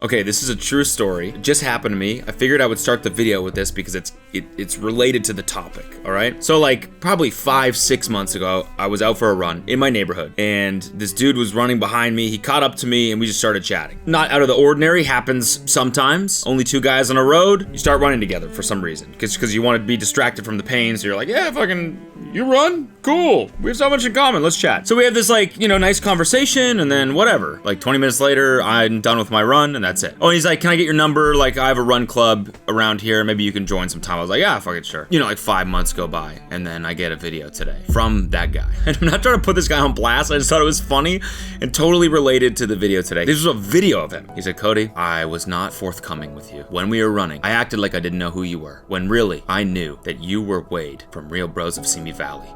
Okay, this is a true story. It just happened to me. I figured I would start the video with this because it's related to the topic, all right? So like probably 5-6 months ago, I was out for a run in my neighborhood and this dude was running behind me. He caught up to me and we just started chatting. Not out of the ordinary, happens sometimes. Only two guys on a road, you start running together for some reason. Because you want to be distracted from the pain, so you're like, yeah, fucking, you run? Cool. We have so much in common, let's chat. So we have this like, nice conversation and then whatever. Like 20 minutes later, I'm done with my run and that's it. Oh, and he's like, can I get your number? Like, I have a run club around here. Maybe you can join sometime. I was like, yeah, fuck it, sure. Like 5 months go by, and then I get a video today from that guy. And I'm not trying to put this guy on blast. I just thought it was funny and totally related to the video today. This was a video of him. He said, Cody, I was not forthcoming with you. When we were running, I acted like I didn't know who you were, when really, I knew that you were Wade from Real Bros of Simi Valley.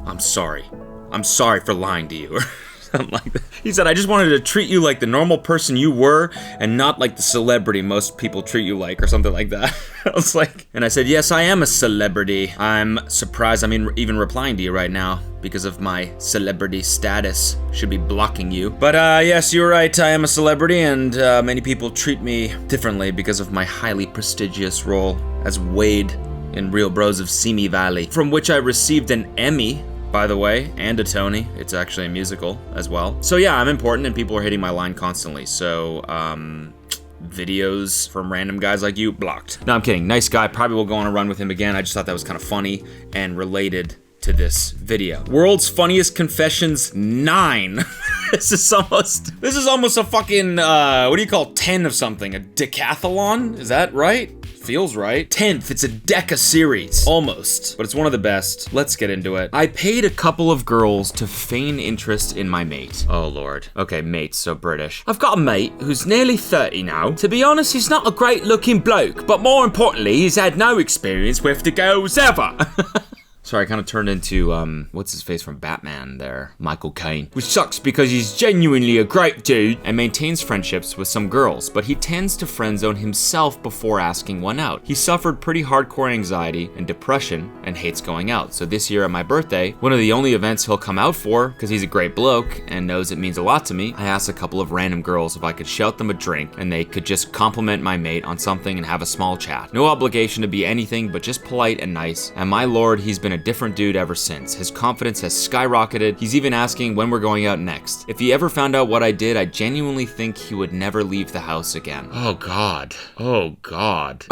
I'm sorry. I'm sorry for lying to you. Something like that. He said, I just wanted to treat you like the normal person you were and not like the celebrity most people treat you like, or something like that. I was like, and I said, yes, I am a celebrity. I'm surprised I'm even replying to you right now because of my celebrity status. Should be blocking you. But yes, you're right. I am a celebrity and many people treat me differently because of my highly prestigious role as Wade in Real Bros of Simi Valley, from which I received an Emmy, by the way, and a Tony. It's actually a musical as well. So yeah, I'm important and people are hitting my line constantly. So, videos from random guys like you, blocked. No, I'm kidding. Nice guy. Probably will go on a run with him again. I just thought that was kind of funny and related to this video. World's Funniest Confessions 9. This is almost a fucking, what do you call 10 of something? A decathlon? Is that right? Feels right. 10th, it's a deca series. Almost, but it's one of the best. Let's get into it. I paid a couple of girls to feign interest in my mate. Oh Lord. Okay, mate, so British. I've got a mate who's nearly 30 now. To be honest, he's not a great looking bloke, but more importantly, he's had no experience with the girls ever. Sorry, I kind of turned into, what's his face from Batman there? Michael Caine. Which sucks because he's genuinely a great dude and maintains friendships with some girls, but he tends to friendzone himself before asking one out. He suffered pretty hardcore anxiety and depression and hates going out. So this year at my birthday, one of the only events he'll come out for, because he's a great bloke and knows it means a lot to me, I asked a couple of random girls if I could shout them a drink and they could just compliment my mate on something and have a small chat. No obligation to be anything, but just polite and nice. And my lord, he's been a different dude ever since. His confidence has skyrocketed. He's even asking when we're going out next. If he ever found out what I did, I genuinely think he would never leave the house again. Oh God. Oh God.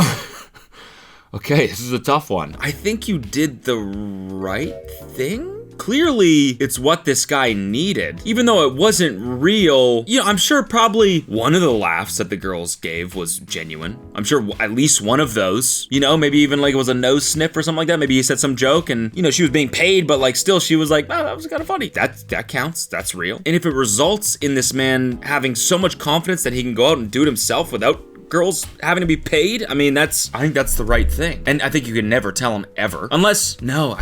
Okay, this is a tough one. I think you did the right thing? Clearly, it's what this guy needed. Even though it wasn't real, I'm sure probably one of the laughs that the girls gave was genuine. I'm sure at least one of those, maybe even like it was a nose sniff or something like that. Maybe he said some joke and, she was being paid, but like still she was like, oh, that was kind of funny. That counts. That's real. And if it results in this man having so much confidence that he can go out and do it himself without girls having to be paid, I think that's the right thing. And I think you can never tell him ever. I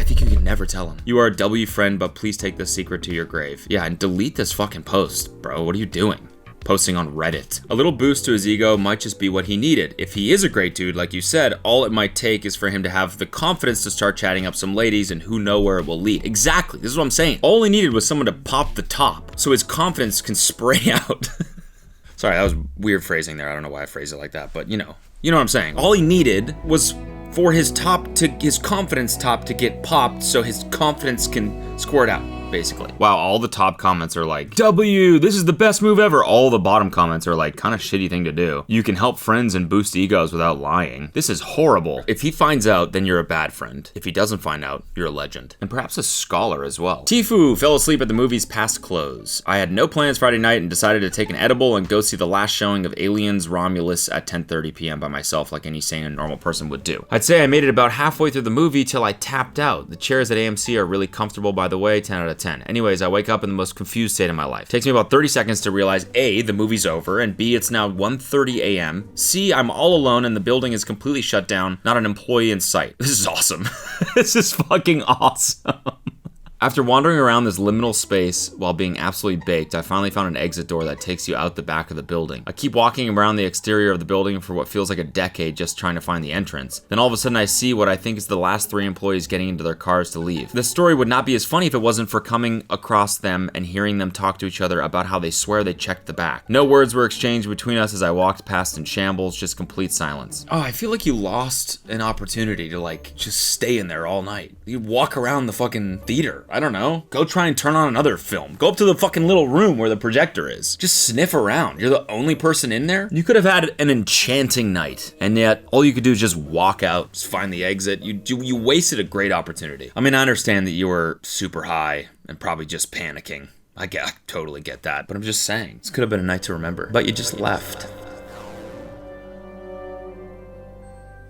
think you can never tell him. You are a W friend, but please take this secret to your grave. Yeah, and delete this fucking post, bro. What are you doing? Posting on Reddit. A little boost to his ego might just be what he needed. If he is a great dude, like you said, all it might take is for him to have the confidence to start chatting up some ladies and who know where it will lead. Exactly, this is what I'm saying. All he needed was someone to pop the top so his confidence can spray out. Sorry, that was weird phrasing there. I don't know why I phrased it like that, but you know what I'm saying. All he needed was for his confidence top to get popped so his confidence can squirt out, basically. Wow, all the top comments are like, W, this is the best move ever. All the bottom comments are like, kind of shitty thing to do. You can help friends and boost egos without lying. This is horrible. If he finds out, then you're a bad friend. If he doesn't find out, you're a legend. And perhaps a scholar as well. Tifu fell asleep at the movies past close. I had no plans Friday night and decided to take an edible and go see the last showing of Aliens Romulus at 10:30 p.m. by myself like any sane and normal person would do. I'd say I made it about halfway through the movie till I tapped out. The chairs at AMC are really comfortable, by the way, 10 out of 10. Anyways, I wake up in the most confused state of my life. Takes me about 30 seconds to realize A, the movie's over, and B, it's now 1:30 a.m. C, I'm all alone and the building is completely shut down, not an employee in sight. This is awesome. This is fucking awesome. After wandering around this liminal space while being absolutely baked, I finally found an exit door that takes you out the back of the building. I keep walking around the exterior of the building for what feels like a decade just trying to find the entrance. Then all of a sudden I see what I think is the last 3 employees getting into their cars to leave. This story would not be as funny if it wasn't for coming across them and hearing them talk to each other about how they swear they checked the back. No words were exchanged between us as I walked past in shambles, just complete silence. Oh, I feel like you lost an opportunity to like just stay in there all night. You walk around the fucking theater. I don't know. Go try and turn on another film. Go up to the fucking little room where the projector is. Just sniff around. You're the only person in there? You could have had an enchanting night, and yet all you could do is just walk out, just find the exit. You wasted a great opportunity. I mean, I understand that you were super high and probably just panicking. I totally get that, but I'm just saying, this could have been a night to remember. But you just left.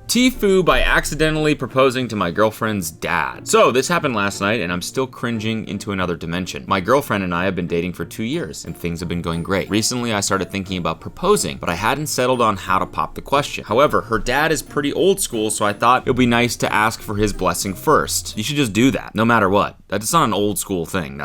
Tfue by accidentally proposing to my girlfriend's dad. So this happened last night and I'm still cringing into another dimension. My girlfriend and I have been dating for 2 years and things have been going great. Recently I started thinking about proposing, but I hadn't settled on how to pop the question. However, her dad is pretty old school, so I thought it would be nice to ask for his blessing first. You should just do that, no matter what. That's not an old school thing.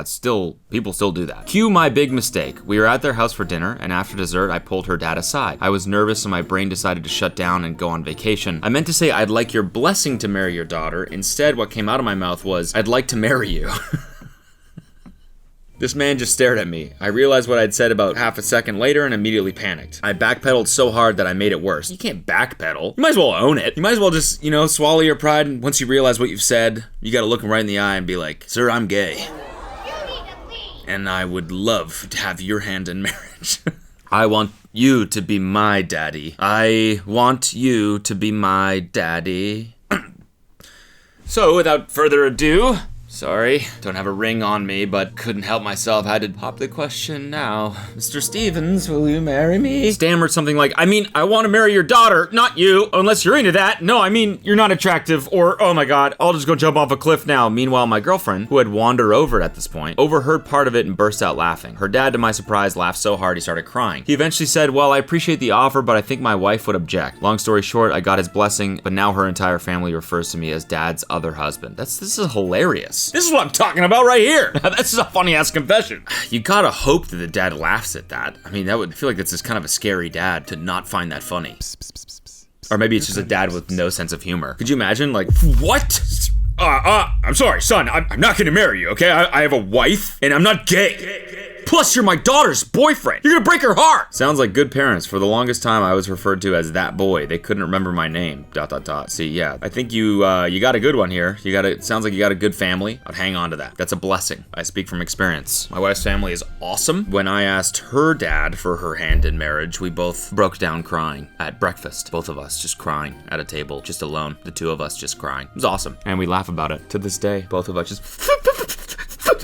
People still do that. Cue my big mistake. We were at their house for dinner and after dessert I pulled her dad aside. I was nervous and my brain decided to shut down and go on vacation. I meant to say I'd like your blessing to marry your daughter. Instead, what came out of my mouth was, I'd like to marry you. This man just stared at me. I realized what I'd said about half a second later and immediately panicked. I backpedaled so hard that I made it worse. You can't backpedal. You might as well own it. You might as well just, swallow your pride, and once you realize what you've said, you gotta look him right in the eye and be like, sir, I'm gay. And I would love to have your hand in marriage. I want you to be my daddy. I want you to be my daddy. So, without further ado, sorry, don't have a ring on me, but couldn't help myself. Had to pop the question now. Mr. Stevens, will you marry me? Stammered something like, I want to marry your daughter, not you, unless you're into that. No, you're not attractive, or, oh my god, I'll just go jump off a cliff now. Meanwhile, my girlfriend, who had wandered over at this point, overheard part of it and burst out laughing. Her dad, to my surprise, laughed so hard he started crying. He eventually said, well, I appreciate the offer, but I think my wife would object. Long story short, I got his blessing, but now her entire family refers to me as dad's other husband. This is hilarious. This is what I'm talking about right here. This is a funny ass confession. You gotta hope that the dad laughs at that. I feel like that's just kind of a scary dad to not find that funny. Or maybe it's just a dad with no sense of humor. Could you imagine, like, what? I'm sorry, son, I'm not gonna marry you, okay? I have a wife, and I'm not gay. Plus, you're my daughter's boyfriend. You're gonna break her heart. Sounds like good parents. For the longest time, I was referred to as that boy. They couldn't remember my name, ... See, yeah, I think you got a good one here. It sounds like you got a good family. I'd hang on to that. That's a blessing. I speak from experience. My wife's family is awesome. When I asked her dad for her hand in marriage, we both broke down crying at breakfast. Both of us just crying at a table, just alone. The two of us just crying. It was awesome. And we laugh about it to this day. Both of us just...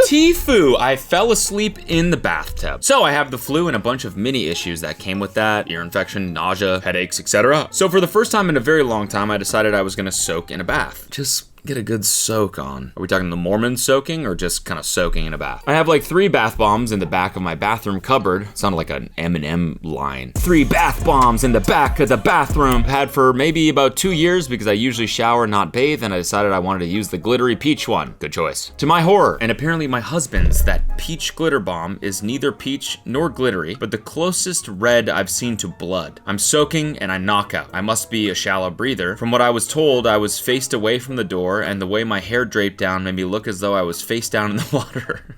Tfue, I fell asleep in the bathtub. So I have the flu and a bunch of mini issues that came with that, ear infection, nausea, headaches, etc. So for the first time in a very long time, I decided I was gonna soak in a bath. Just get a good soak on. Are we talking the Mormon soaking or just kind of soaking in a bath? I have like 3 bath bombs in the back of my bathroom cupboard. Sounded like an Eminem line. 3 bath bombs in the back of the bathroom. I've had for maybe about 2 years because I usually shower, not bathe, and I decided I wanted to use the glittery peach one. Good choice. To my horror, and apparently my husband's, that peach glitter bomb is neither peach nor glittery, but the closest red I've seen to blood. I'm soaking and I knock out. I must be a shallow breather. From what I was told, I was faced away from the door, and the way my hair draped down made me look as though I was face down in the water.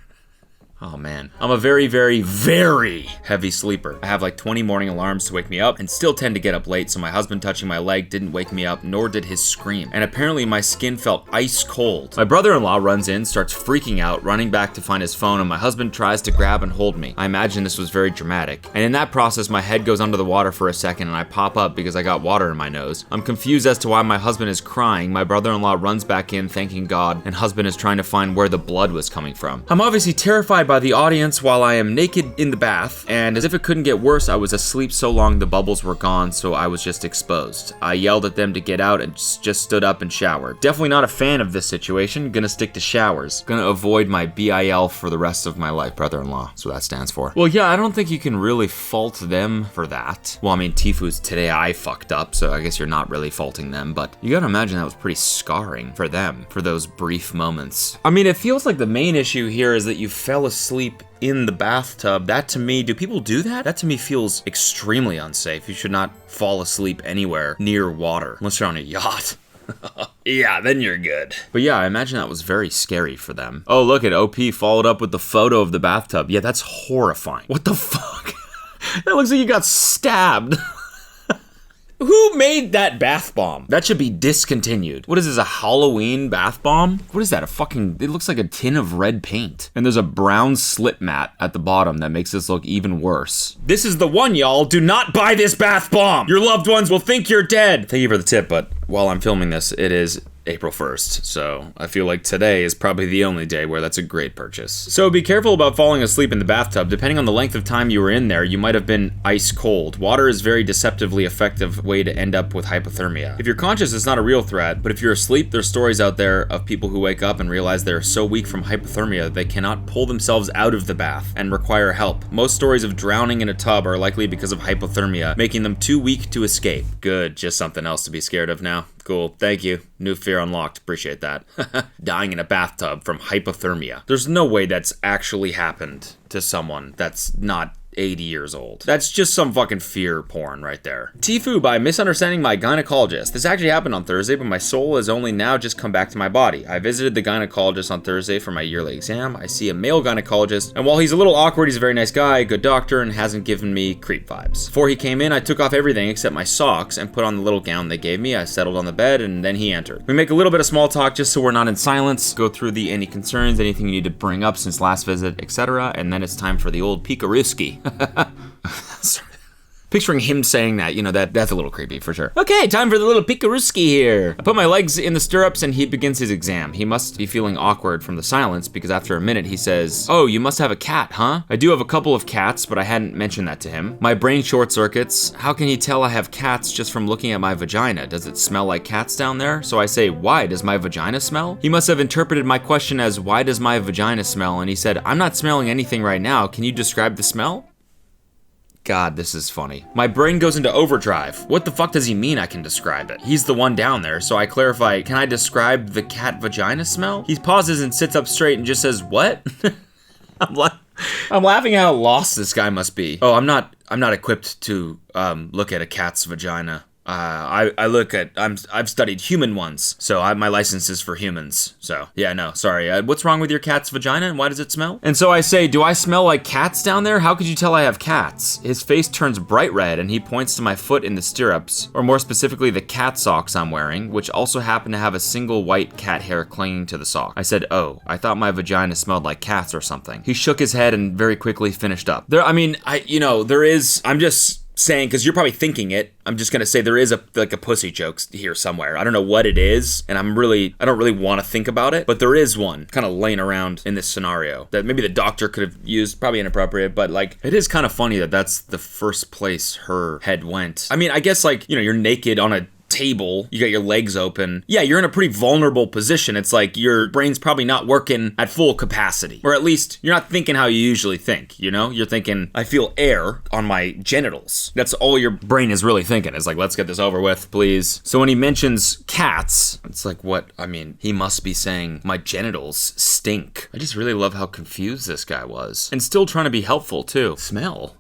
Oh man, I'm a very, very, very heavy sleeper. I have like 20 morning alarms to wake me up and still tend to get up late, so my husband touching my leg didn't wake me up, nor did his scream. And apparently my skin felt ice cold. My brother-in-law runs in, starts freaking out, running back to find his phone, and my husband tries to grab and hold me. I imagine this was very dramatic. And in that process, my head goes under the water for a second and I pop up because I got water in my nose. I'm confused as to why my husband is crying. My brother-in-law runs back in, thanking God, and husband is trying to find where the blood was coming from. I'm obviously terrified by by the audience while I am naked in the bath, and as if it couldn't get worse, I was asleep so long the bubbles were gone, so I was just exposed. I yelled at them to get out and just stood up and showered. Definitely not a fan of this situation. Gonna stick to showers. Gonna avoid my BIL for the rest of my life, brother-in-law. That's what that stands for. Well, yeah, I don't think you can really fault them for that. Well, I mean, Tifu's today I fucked up, so I guess you're not really faulting them, but you gotta imagine that was pretty scarring for them, for those brief moments. I mean, it feels like the main issue here is that you fell asleep in the bathtub. That to me, do people do that? That to me feels extremely unsafe. You should not fall asleep anywhere near water, unless you're on a yacht. Yeah, then you're good. But yeah, I imagine that was very scary for them. Oh, look at OP followed up with the photo of the bathtub. Yeah, that's horrifying. What the fuck? That looks like you got stabbed. Who made that bath bomb? That should be discontinued. What is this, a Halloween bath bomb? What is that, it looks like a tin of red paint. And there's a brown slip mat at the bottom that makes this look even worse. This is the one, y'all. Do not buy this bath bomb. Your loved ones will think you're dead. Thank you for the tip, but while I'm filming this, it is April 1st, so I feel like today is probably the only day where that's a great purchase. So be careful about falling asleep in the bathtub. Depending on the length of time you were in there, you might have been ice cold. Water is a very deceptively effective way to end up with hypothermia. If you're conscious, it's not a real threat, but if you're asleep, there's stories out there of people who wake up and realize they're so weak from hypothermia they cannot pull themselves out of the bath and require help. Most stories of drowning in a tub are likely because of hypothermia, making them too weak to escape. Good, just something else to be scared of now. Cool, thank you. New fear unlocked, appreciate that. Dying in a bathtub from hypothermia. There's no way that's actually happened to someone that's not 80 years old. That's just some fucking fear porn right there. Tifu by misunderstanding my gynecologist. This actually happened on Thursday, but my soul has only now just come back to my body. I visited the gynecologist on Thursday for my yearly exam. I see a male gynecologist, and while he's a little awkward, he's a very nice guy, good doctor, and hasn't given me creep vibes. Before he came in, I took off everything except my socks and put on the little gown they gave me. I settled on the bed, and then he entered. We make a little bit of small talk just so we're not in silence, go through the any concerns, anything you need to bring up since last visit, etc., and then it's time for the old Pikaruski. Sorry. Picturing him saying that, that's a little creepy for sure. Okay, time for the little Pikaruski here. I put my legs in the stirrups and he begins his exam. He must be feeling awkward from the silence because after a minute he says, "Oh, you must have a cat, huh?" I do have a couple of cats, but I hadn't mentioned that to him. My brain short circuits. How can he tell I have cats just from looking at my vagina? Does it smell like cats down there? So I say, "Why? Does my vagina smell?" He must have interpreted my question as, "Why does my vagina smell?" And he said, "I'm not smelling anything right now. Can you describe the smell?" God, this is funny. My brain goes into overdrive. What the fuck does he mean I can describe it? He's the one down there, so I clarify, "Can I describe the cat vagina smell?" He pauses and sits up straight and just says, "What?" I'm laughing at how lost this guy must be. Oh, I'm not equipped to look at a cat's vagina. I've studied human ones, so my license is for humans. So yeah, no, sorry. What's wrong with your cat's vagina and why does it smell? And so I say, "Do I smell like cats down there? How could you tell I have cats?" His face turns bright red and he points to my foot in the stirrups, or more specifically the cat socks I'm wearing, which also happen to have a single white cat hair clinging to the sock. I said, "Oh, I thought my vagina smelled like cats or something." He shook his head and very quickly finished up. I'm just saying, because you're probably thinking it, I'm just gonna say there is a pussy joke here somewhere. I don't know what it is, and I don't really want to think about it, but there is one kind of laying around in this scenario that maybe the doctor could have used, probably inappropriate, but it is kind of funny that that's the first place her head went. I mean, I guess you're naked on a table, you got your legs open. Yeah, you're in a pretty vulnerable position. It's like your brain's probably not working at full capacity. Or at least you're not thinking how you usually think, You're thinking, "I feel air on my genitals." That's all your brain is really thinking. It's like, "Let's get this over with, please." So when he mentions cats, it's like, what? I mean, he must be saying my genitals stink. I just really love how confused this guy was. And still trying to be helpful too. Smell.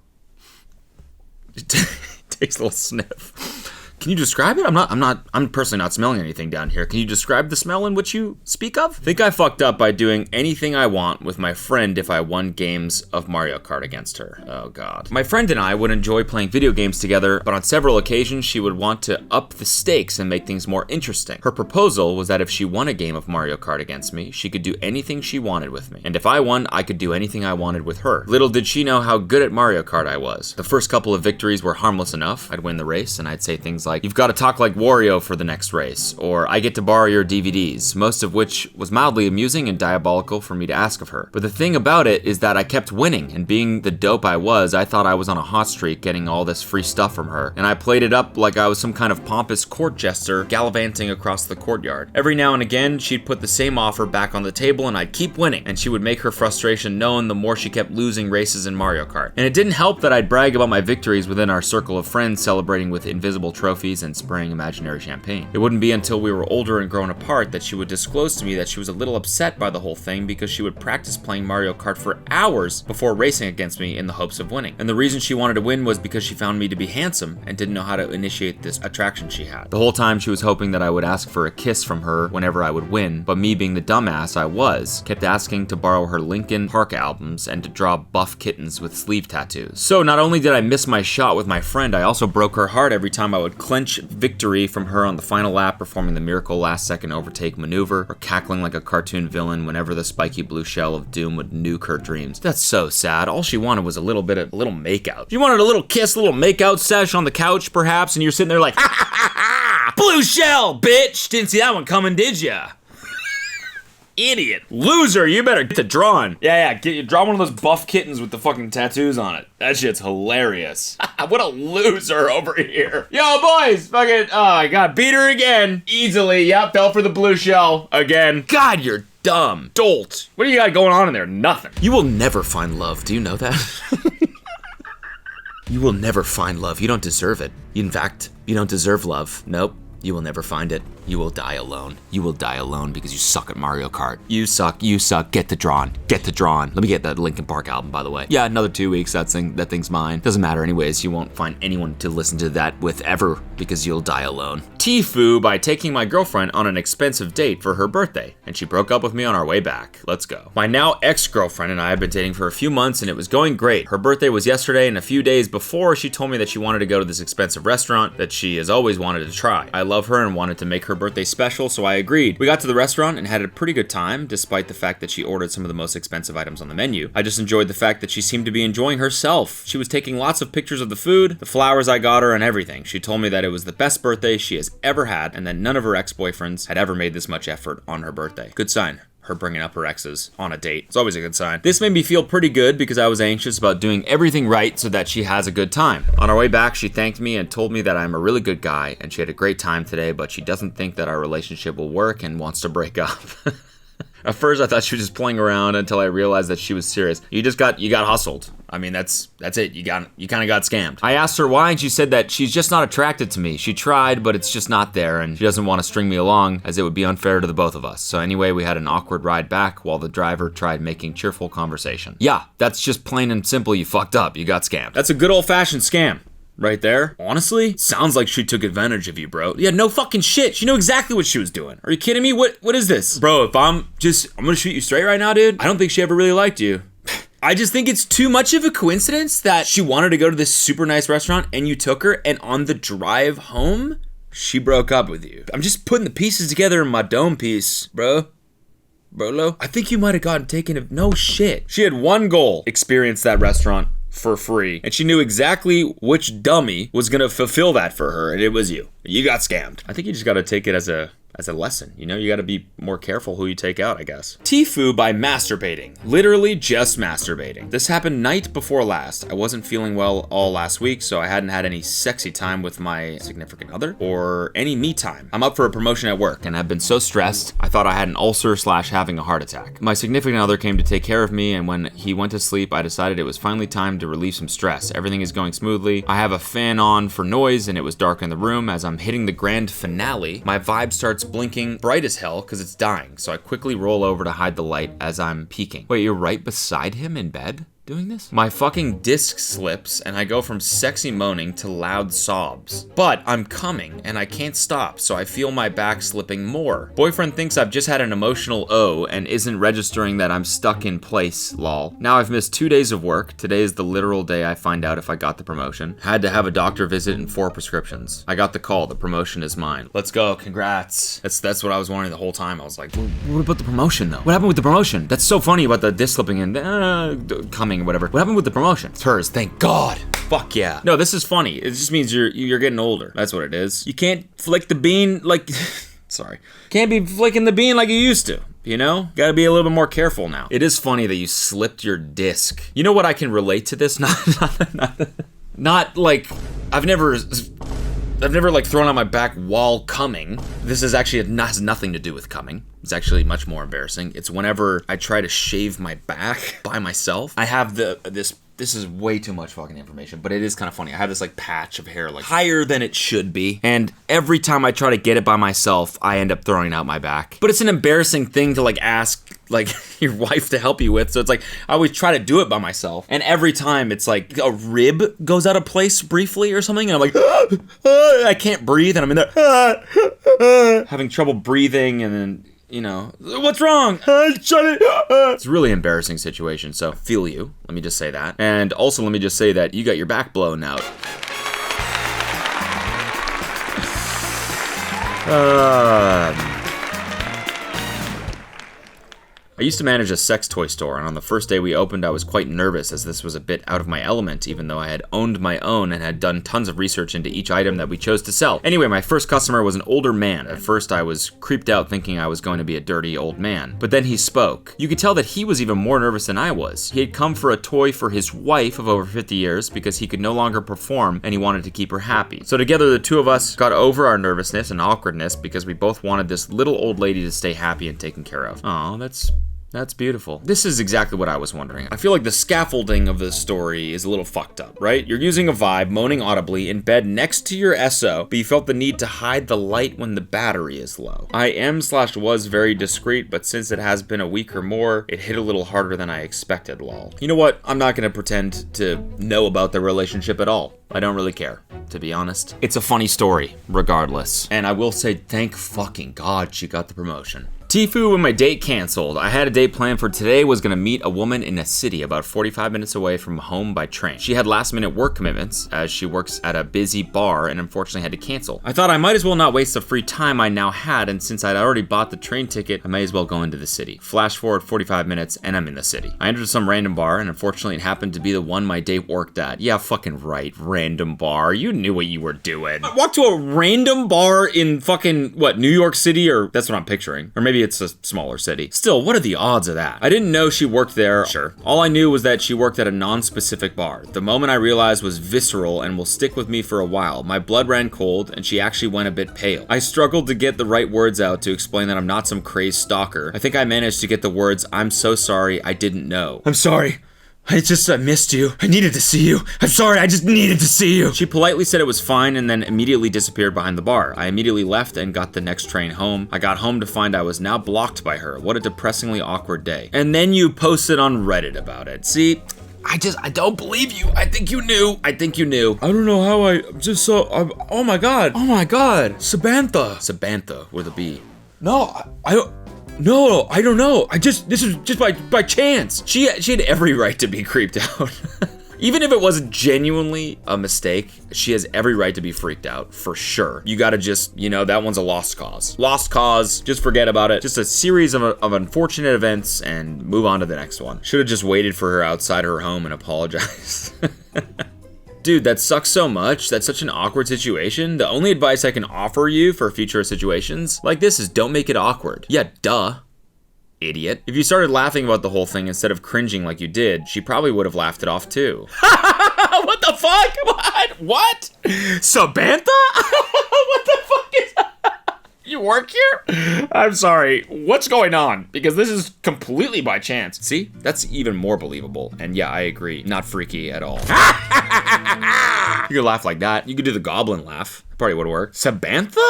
Takes a little sniff. Can you describe it? I'm personally not smelling anything down here. Can you describe the smell in which you speak of? Think I fucked up by doing anything I want with my friend if I won games of Mario Kart against her. Oh God. My friend and I would enjoy playing video games together, but on several occasions she would want to up the stakes and make things more interesting. Her proposal was that if she won a game of Mario Kart against me, she could do anything she wanted with me. And if I won, I could do anything I wanted with her. Little did she know how good at Mario Kart I was. The first couple of victories were harmless enough. I'd win the race and I'd say things like, like, "You've got to talk like Wario for the next race," or "I get to borrow your DVDs," most of which was mildly amusing and diabolical for me to ask of her. But the thing about it is that I kept winning, and being the dope I was, I thought I was on a hot streak getting all this free stuff from her, and I played it up like I was some kind of pompous court jester gallivanting across the courtyard. Every now and again, she'd put the same offer back on the table and I'd keep winning, and she would make her frustration known the more she kept losing races in Mario Kart. And it didn't help that I'd brag about my victories within our circle of friends, celebrating with invisible trophies and spraying imaginary champagne. It wouldn't be until we were older and grown apart that she would disclose to me that she was a little upset by the whole thing because she would practice playing Mario Kart for hours before racing against me in the hopes of winning. And the reason she wanted to win was because she found me to be handsome and didn't know how to initiate this attraction she had. The whole time she was hoping that I would ask for a kiss from her whenever I would win, but me being the dumbass I was, kept asking to borrow her Linkin Park albums and to draw buff kittens with sleeve tattoos. So not only did I miss my shot with my friend, I also broke her heart every time I would clinch victory from her on the final lap, performing the miracle last second overtake maneuver, or cackling like a cartoon villain whenever the spiky blue shell of doom would nuke her dreams. That's so sad. All she wanted was a little makeout. She wanted a little kiss, a little makeout sesh on the couch perhaps, and you're sitting there like, ha ha ha ha! Blue shell, bitch! Didn't see that one coming, did ya? Idiot. Loser, you better get to drawing. Draw one of those buff kittens with the fucking tattoos on it. That shit's hilarious. What a loser over here. Yo, boys, fucking, oh, I got beat her again. Easily, yep, fell for the blue shell again. God, you're dumb. Dolt. What do you got going on in there? Nothing. You will never find love, do you know that? You will never find love. You don't deserve it. In fact, you don't deserve love. Nope. You will never find it. You will die alone. You will die alone because you suck at Mario Kart. You suck. Get to drawing. Get to drawing. Let me get that Linkin Park album, by the way. Yeah, another 2 weeks. That thing's mine. Doesn't matter anyways. You won't find anyone to listen to that with ever because you'll die alone. Tifu by taking my girlfriend on an expensive date for her birthday, and she broke up with me on our way back. Let's go. My now ex-girlfriend and I have been dating for a few months, and it was going great. Her birthday was yesterday, and a few days before, she told me that she wanted to go to this expensive restaurant that she has always wanted to try. I love her and wanted to make her birthday special, so I agreed. We got to the restaurant and had a pretty good time, despite the fact that she ordered some of the most expensive items on the menu. I just enjoyed the fact that she seemed to be enjoying herself. She was taking lots of pictures of the food, the flowers I got her, and everything. She told me that it was the best birthday she has ever had, and that none of her ex-boyfriends had ever made this much effort on her birthday. Good sign. Her bringing up her exes on a date. It's always a good sign. This made me feel pretty good because I was anxious about doing everything right so that she has a good time. On our way back, she thanked me and told me that I'm a really good guy and she had a great time today, but she doesn't think that our relationship will work and wants to break up. At first, I thought she was just playing around until I realized that she was serious. You got hustled. I mean, that's it. You kind of got scammed. I asked her why, and she said that she's just not attracted to me. She tried, but it's just not there, and she doesn't want to string me along, as it would be unfair to the both of us. So anyway, we had an awkward ride back while the driver tried making cheerful conversation. Yeah, that's just plain and simple. You fucked up. You got scammed. That's a good old-fashioned scam. Right there. Honestly, sounds like she took advantage of you, bro. Yeah, no fucking shit. She knew exactly what she was doing. Are you kidding me? What is this? Bro, if I'm gonna shoot you straight right now, dude. I don't think she ever really liked you. I just think it's too much of a coincidence that she wanted to go to this super nice restaurant and you took her, and on the drive home, she broke up with you. I'm just putting the pieces together in my dome piece, bro. Brolo, I think you might have gotten taken of no shit. She had one goal: experience that restaurant for free, and she knew exactly which dummy was gonna fulfill that for her, and it was you. You got scammed. I think you just gotta take it as a lesson, you know? You gotta be more careful who you take out, I guess. Tifu by masturbating. Literally just masturbating. This happened night before last. I wasn't feeling well all last week, so I hadn't had any sexy time with my significant other, or any me time. I'm up for a promotion at work, and I've been so stressed, I thought I had an ulcer / having a heart attack. My significant other came to take care of me, and when he went to sleep, I decided it was finally time to relieve some stress. Everything is going smoothly. I have a fan on for noise, and it was dark in the room. As I'm hitting the grand finale, my vibe starts blinking bright as hell because it's dying, so I quickly roll over to hide the light as I'm peeking. Wait, you're right beside him in bed doing this? My fucking disc slips and I go from sexy moaning to loud sobs. But I'm coming and I can't stop, so I feel my back slipping more. Boyfriend thinks I've just had an emotional O and isn't registering that I'm stuck in place, lol. Now I've missed 2 days of work. Today is the literal day I find out if I got the promotion. Had to have a doctor visit and 4 prescriptions. I got the call, the promotion is mine. Let's go, congrats. That's what I was wanting the whole time. I was like, what about the promotion though? What happened with the promotion? That's so funny about the disc slipping and coming happening or whatever. What happened with the promotion? It's hers, thank God. Fuck yeah. No, this is funny. It just means you're getting older. That's what it is. You can't flick the bean like, sorry. Can't be flicking the bean like you used to. You know? Gotta be a little bit more careful now. It is funny that you slipped your disc. You know what I can relate to this? Not like, I've never like thrown on my back while coming. This is actually has nothing to do with coming. It's actually much more embarrassing. It's whenever I try to shave my back by myself. I have this is way too much fucking information, but it is kind of funny. I have this like patch of hair like higher than it should be. And every time I try to get it by myself, I end up throwing out my back. But it's an embarrassing thing to like ask like your wife to help you with. So it's like, I always try to do it by myself. And every time it's like a rib goes out of place briefly or something. And I'm like, I can't breathe. And I'm in there having trouble breathing. And then, you know, what's wrong? Shut it. It's a really embarrassing situation, so I feel you. Let me just say that. And also, let me just say that you got your back blown out. I used to manage a sex toy store, and on the first day we opened, I was quite nervous as this was a bit out of my element, even though I had owned my own and had done tons of research into each item that we chose to sell. Anyway, my first customer was an older man. At first, I was creeped out thinking I was going to be a dirty old man. But then he spoke. You could tell that he was even more nervous than I was. He had come for a toy for his wife of over 50 years because he could no longer perform and he wanted to keep her happy. So together, the two of us got over our nervousness and awkwardness because we both wanted this little old lady to stay happy and taken care of. Aw, that's beautiful. This is exactly what I was wondering. I feel like the scaffolding of this story is a little fucked up, right? You're using a vibe, moaning audibly, in bed next to your SO, but you felt the need to hide the light when the battery is low. I am/was very discreet, but since it has been a week or more, it hit a little harder than I expected, lol. You know what? I'm not gonna pretend to know about the relationship at all. I don't really care, to be honest. It's a funny story, regardless. And I will say, thank fucking God she got the promotion. Tifu when my date canceled. I had a date planned for today, was gonna meet a woman in a city about 45 minutes away from home by train. She had last minute work commitments as she works at a busy bar and unfortunately had to cancel. I thought I might as well not waste the free time I now had, and since I'd already bought the train ticket, I may as well go into the city. Flash forward 45 minutes and I'm in the city. I entered some random bar and unfortunately it happened to be the one my date worked at. Yeah, fucking right, random bar. You knew what you were doing. I walked to a random bar in fucking, what, New York City, or that's what I'm picturing. Or maybe it's a smaller city. Still, what are the odds of that? I didn't know she worked there, sure. All I knew was that she worked at a non-specific bar. The moment I realized was visceral and will stick with me for a while. My blood ran cold and she actually went a bit pale. I struggled to get the right words out to explain that I'm not some crazed stalker. I think I managed to get the words, "I'm so sorry, I didn't know." I'm sorry. I missed you. I needed to see you. I'm sorry, I just needed to see you. She politely said it was fine and then immediately disappeared behind the bar. I immediately left and got the next train home. I got home to find I was now blocked by her. What a depressingly awkward day. And then you posted on Reddit about it. See, I don't believe you. I think you knew. I don't know how I just saw, oh my God. Samantha with a B. No, I don't know. This is just by chance. She had every right to be creeped out. Even if it wasn't genuinely a mistake, she has every right to be freaked out, for sure. You gotta just, that one's a lost cause. Lost cause, just forget about it. Just a series of unfortunate events and move on to the next one. Should've just waited for her outside her home and apologized. Dude, that sucks so much. That's such an awkward situation. The only advice I can offer you for future situations like this is don't make it awkward. Yeah, duh. Idiot. If you started laughing about the whole thing instead of cringing like you did, she probably would have laughed it off too. What the fuck? What? Samantha? What the fuck is that? You work here? I'm sorry, what's going on? Because this is completely by chance. See, that's even more believable. And yeah, I agree, not freaky at all. You could laugh like that. You could do the goblin laugh. Probably would work. Samantha?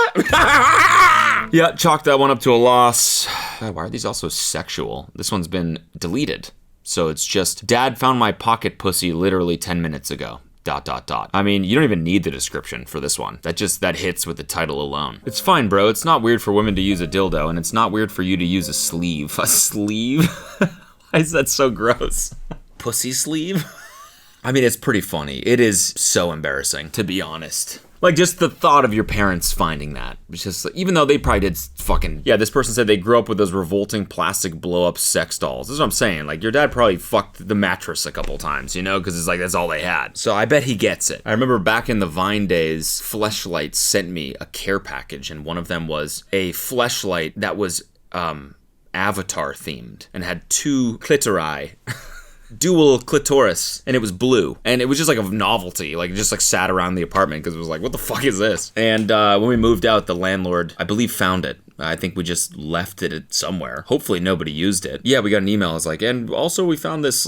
Yeah, chalk that one up to a loss. God, why are these all so sexual? This one's been deleted. So it's just, Dad found my pocket pussy literally 10 minutes ago. ... I mean, you don't even need the description for this one. That hits with the title alone. It's fine, bro. It's not weird for women to use a dildo, and it's not weird for you to use a sleeve. A sleeve? Why is that so gross? Pussy sleeve? I mean, it's pretty funny. It is so embarrassing, to be honest. Like, just the thought of your parents finding that. It's just, even though they probably did fucking... Yeah, this person said they grew up with those revolting plastic blow-up sex dolls. This is what I'm saying. Like, your dad probably fucked the mattress a couple times, you know? Because it's like, that's all they had. So I bet he gets it. I remember back in the Vine days, Fleshlight sent me a care package, and one of them was a fleshlight that was Avatar-themed and had 2 clitori. Dual clitoris, and it was blue, and it was just like a novelty, like it just like sat around the apartment because it was like, what the fuck is this? And when we moved out, the landlord, I believe, found it. I think we just left it somewhere. Hopefully nobody used it. Yeah, we got an email. I was like, and also we found this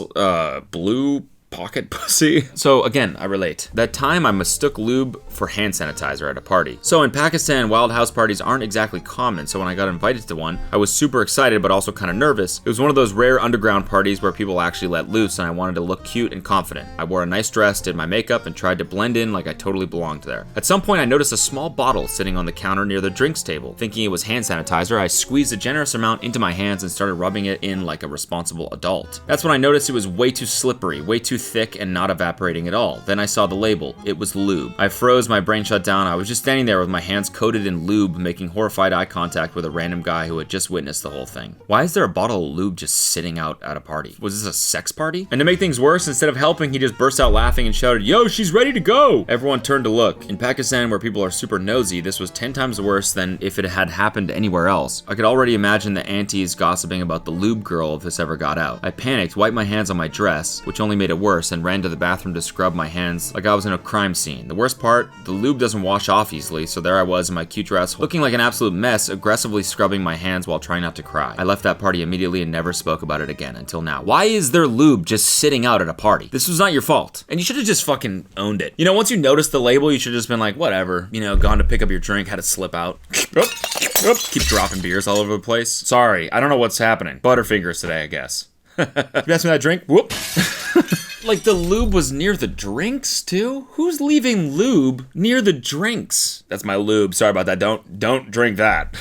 blue pocket pussy. So again, I relate. That time I mistook lube for hand sanitizer at a party. So in Pakistan, wild house parties aren't exactly common, so when I got invited to one, I was super excited but also kind of nervous. It was one of those rare underground parties where people actually let loose, and I wanted to look cute and confident. I wore a nice dress, did my makeup, and tried to blend in like I totally belonged there. At some point I noticed a small bottle sitting on the counter near the drinks table. Thinking it was hand sanitizer, I squeezed a generous amount into my hands and started rubbing it in like a responsible adult. That's when I noticed it was way too slippery, way too thick, and not evaporating at all. Then I saw the label. It was lube. I froze, my brain shut down. I was just standing there with my hands coated in lube, making horrified eye contact with a random guy who had just witnessed the whole thing. Why is there a bottle of lube just sitting out at a party? Was this a sex party? And to make things worse, instead of helping, he just burst out laughing and shouted, "Yo, she's ready to go!" Everyone turned to look. In Pakistan, where people are super nosy, this was 10 times worse than if it had happened anywhere else. I could already imagine the aunties gossiping about the lube girl if this ever got out. I panicked, wiped my hands on my dress, which only made it worse, and ran to the bathroom to scrub my hands like I was in a crime scene. The worst part, the lube doesn't wash off easily, so there I was in my cute dress, looking like an absolute mess, aggressively scrubbing my hands while trying not to cry. I left that party immediately and never spoke about it again until now. Why is there lube just sitting out at a party? This was not your fault. And you should have just fucking owned it. You know, once you noticed the label, you should have just been like, whatever. You know, gone to pick up your drink, had it slip out. Keep dropping beers all over the place. Sorry, I don't know what's happening. Butterfingers today, I guess. You pass me that drink? Whoop. Like, the lube was near the drinks, too? Who's leaving lube near the drinks? That's my lube. Sorry about that. Don't drink that.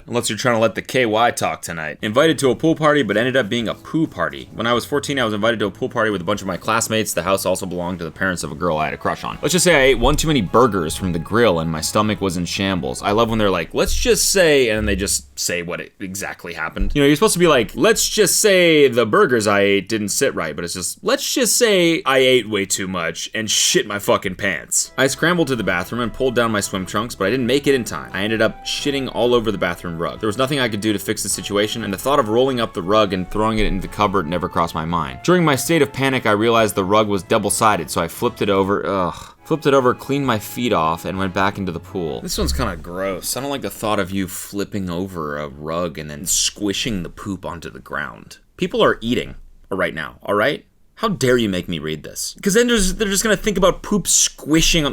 Unless you're trying to let the KY talk tonight. Invited to a pool party, but ended up being a poo party. When I was 14, I was invited to a pool party with a bunch of my classmates. The house also belonged to the parents of a girl I had a crush on. Let's just say I ate one too many burgers from the grill and my stomach was in shambles. I love when they're like, let's just say, and they just say what exactly happened. You know, you're supposed to be like, let's just say the burgers I ate didn't sit right, but it's just, let's just say I ate way too much and shit my fucking pants. I scrambled to the bathroom and pulled down my swim trunks, but I didn't make it in time. I ended up shitting all over the bathroom rug. There was nothing I could do to fix the situation, and the thought of rolling up the rug and throwing it into the cupboard never crossed my mind. During my state of panic, I realized the rug was double-sided, so I flipped it over, cleaned my feet off, and went back into the pool. This one's kind of gross. I don't like the thought of you flipping over a rug and then squishing the poop onto the ground. People are eating right now, all right? How dare you make me read this? Because then they're just gonna think about poop squishing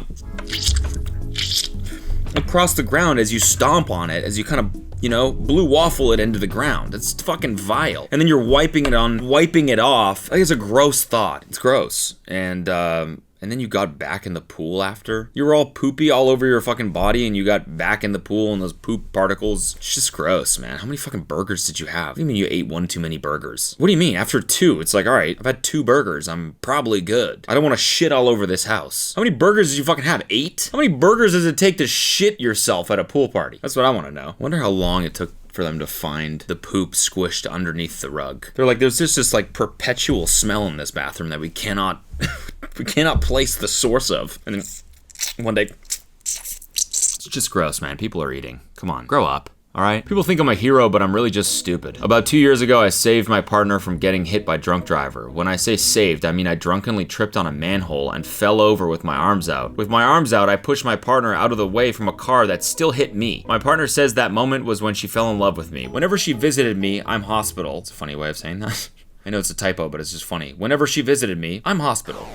across the ground as you stomp on it, as you kind of, you know, blue waffle it into the ground. It's fucking vile. And then you're wiping it off. I think it's a gross thought. It's gross. And then you got back in the pool after. You were all poopy all over your fucking body and you got back in the pool and those poop particles. It's just gross, man. How many fucking burgers did you have? What do you mean you ate one too many burgers? What do you mean? After 2, it's like, all right, I've had 2 burgers. I'm probably good. I don't want to shit all over this house. How many burgers did you fucking have? 8? How many burgers does it take to shit yourself at a pool party? That's what I want to know. I wonder how long it took for them to find the poop squished underneath the rug. They're like, there's just this like perpetual smell in this bathroom that we cannot place the source of. And then one day, it's just gross, man. People are eating. Come on, grow up. All right? People think I'm a hero, but I'm really just stupid. About 2 years ago, I saved my partner from getting hit by drunk driver. When I say saved, I mean I drunkenly tripped on a manhole and fell over with my arms out. With my arms out, I pushed my partner out of the way from a car that still hit me. My partner says that moment was when she fell in love with me. Whenever she visited me, I'm hospital. It's a funny way of saying that. I know it's a typo, but it's just funny. Whenever she visited me, I'm hospital.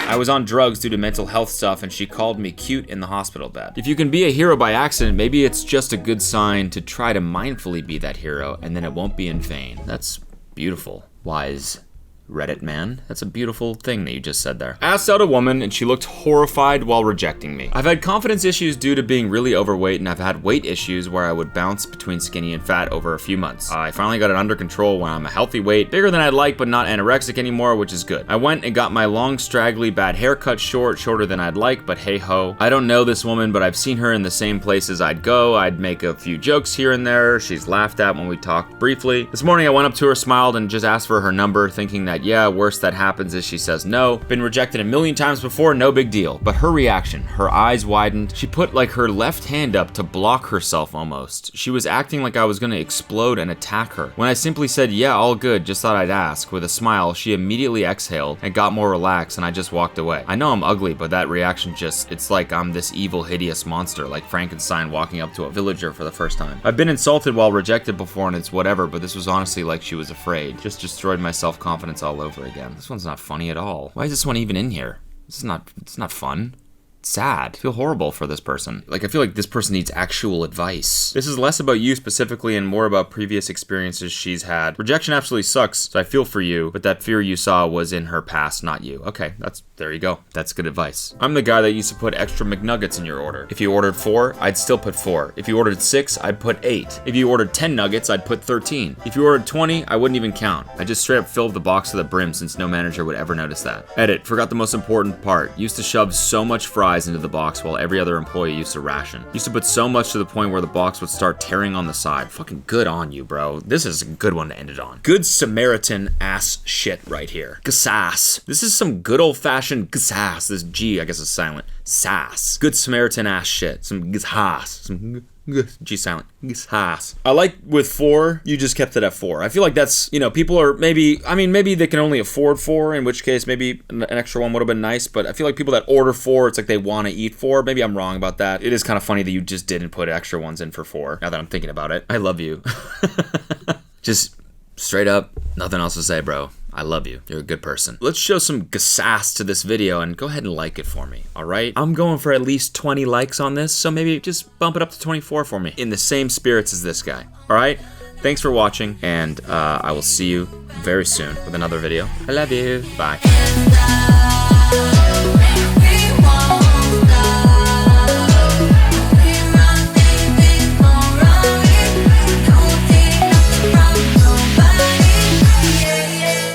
I was on drugs due to mental health stuff and she called me cute in the hospital bed. If you can be a hero by accident, maybe it's just a good sign to try to mindfully be that hero and then it won't be in vain. That's beautiful, wise Reddit man. That's a beautiful thing that you just said there. Asked out a woman and she looked horrified while rejecting me. I've had confidence issues due to being really overweight, and I've had weight issues where I would bounce between skinny and fat over a few months. I finally got it under control when I'm a healthy weight, bigger than I'd like but not anorexic anymore, which is good. I went and got my long, straggly, bad hair cut shorter than I'd like, but hey ho. I don't know this woman, but I've seen her in the same places I'd go. I'd make a few jokes here and there. She's laughed at when we talked briefly. This morning I went up to her, smiled, and just asked for her number, thinking that yeah, worst that happens is she says no. Been rejected a million times before, no big deal. But her reaction, her eyes widened. She put like her left hand up to block herself almost. She was acting like I was gonna explode and attack her. When I simply said, yeah, all good, just thought I'd ask, with a smile, she immediately exhaled and got more relaxed, and I just walked away. I know I'm ugly, but that reaction just, it's like I'm this evil, hideous monster, like Frankenstein walking up to a villager for the first time. I've been insulted while rejected before and it's whatever, but this was honestly like she was afraid. Just destroyed my self-confidence all over again. This one's not funny at all. Why is this one even in here? It's not fun. Sad. I feel horrible for this person. Like, I feel like this person needs actual advice. This is less about you specifically and more about previous experiences she's had. Rejection absolutely sucks, so I feel for you, but that fear you saw was in her past, not you. Okay, there you go. That's good advice. I'm the guy that used to put extra McNuggets in your order. If you ordered 4, I'd still put 4. If you ordered 6, I'd put 8. If you ordered 10 nuggets, I'd put 13. If you ordered 20, I wouldn't even count. I just straight up filled the box to the brim since no manager would ever notice that. Edit, forgot the most important part. Used to shove so much fries into the box while every other employee used to ration. Used to put so much to the point where the box would start tearing on the side. Fucking good on you, bro. This is a good one to end it on. Good Samaritan ass shit right here. Gasass. This is some good old fashioned gasass. This G, I guess, is silent. Sass. Good Samaritan ass shit. Some gasass. Some G silent. Gasass. I like with 4, you just kept it at 4. I feel like that's, people are maybe they can only afford 4, in which case maybe an extra one would have been nice, but I feel like people that order 4, it's like they want to eat 4. Maybe I'm wrong about that. It is kind of funny that you just didn't put extra ones in for 4, now that I'm thinking about it. I love you. Just straight up, nothing else to say, bro. I love you. You're a good person. Let's show some gasass to this video and go ahead and like it for me, all right? I'm going for at least 20 likes on this, so maybe just bump it up to 24 for me. In the same spirits as this guy, all right? Thanks for watching, and I will see you very soon with another video. I love you. Bye.